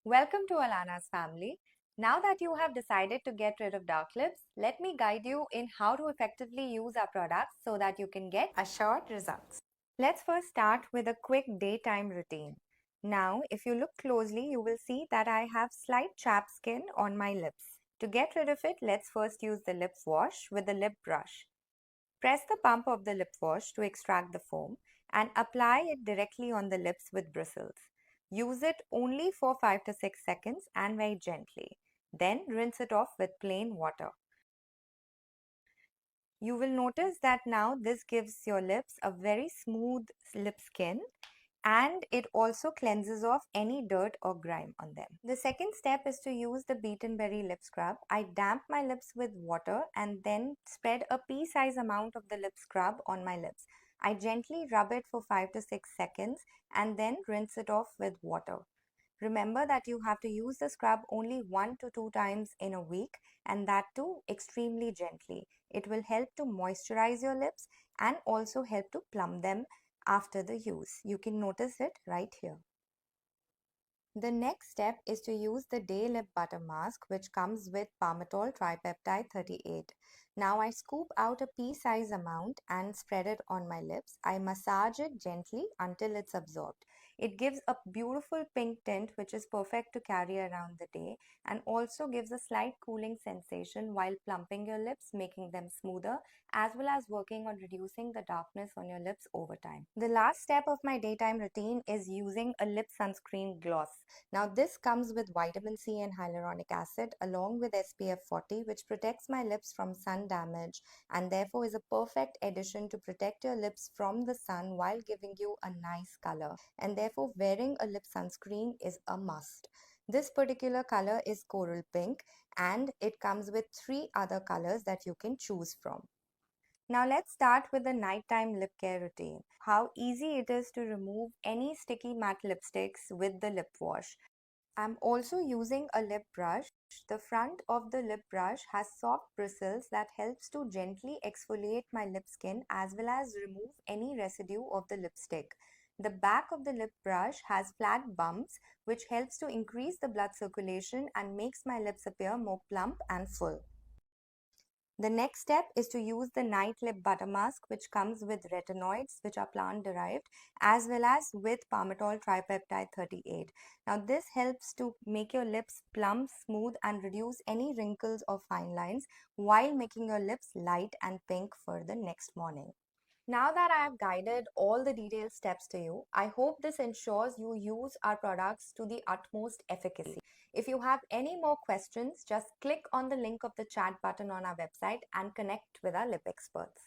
Welcome to ALANNA's family. Now that you have decided to get rid of dark lips, let me guide you in how to effectively use our products so that you can get assured results. Let's first start with a quick daytime routine. Now, if you look closely, you will see that I have slight chapped skin on my lips. To get rid of it, let's first use the lip wash with the lip brush. Press the pump of the lip wash to extract the foam and apply it directly on the lips with bristles. Use it only for 5 to 6 seconds and very gently. Then rinse it off with plain water. You will notice that now this gives your lips a very smooth lip skin and it also cleanses off any dirt or grime on them. The second step is to use the Beet and Berry lip scrub. I damp my lips with water and then spread a pea-size amount of the lip scrub on my lips. I gently rub it for 5 to 6 seconds and then rinse it off with water. Remember that you have to use the scrub only 1 to 2 times in a week and that too extremely gently. It will help to moisturize your lips and also help to plump them after the use. You can notice it right here. The next step is to use the Day Lip Butter Mask, which comes with palmitoyl tripeptide 38. Now I scoop out a pea-size amount and spread it on my lips. I massage it gently until it's absorbed. It gives a beautiful pink tint which is perfect to carry around the day and also gives a slight cooling sensation while plumping your lips, making them smoother, as well as working on reducing the darkness on your lips over time. The last step of my daytime routine is using a lip sunscreen gloss. Now this comes with vitamin C and hyaluronic acid along with SPF 40, which protects my lips from sun damage and therefore is a perfect addition to protect your lips from the sun while giving you a nice color, and therefore wearing a lip sunscreen is a must. This particular color is coral pink and it comes with 3 other colors that you can choose from. Now let's start with the nighttime lip care routine. How easy it is to remove any sticky matte lipsticks with the lip wash. I'm also using a lip brush. The front of the lip brush has soft bristles that helps to gently exfoliate my lip skin as well as remove any residue of the lipstick. The back of the lip brush has flat bumps which helps to increase the blood circulation and makes my lips appear more plump and full. The next step is to use the Night Lip ButterMask, which comes with retinoids, which are plant derived, as well as with palmitoyl tripeptide 38. Now, this helps to make your lips plump, smooth, and reduce any wrinkles or fine lines while making your lips light and pink for the next morning. Now that I have guided all the detailed steps to you, I hope this ensures you use our products to the utmost efficacy. If you have any more questions, just click on the link of the chat button on our website and connect with our lip experts.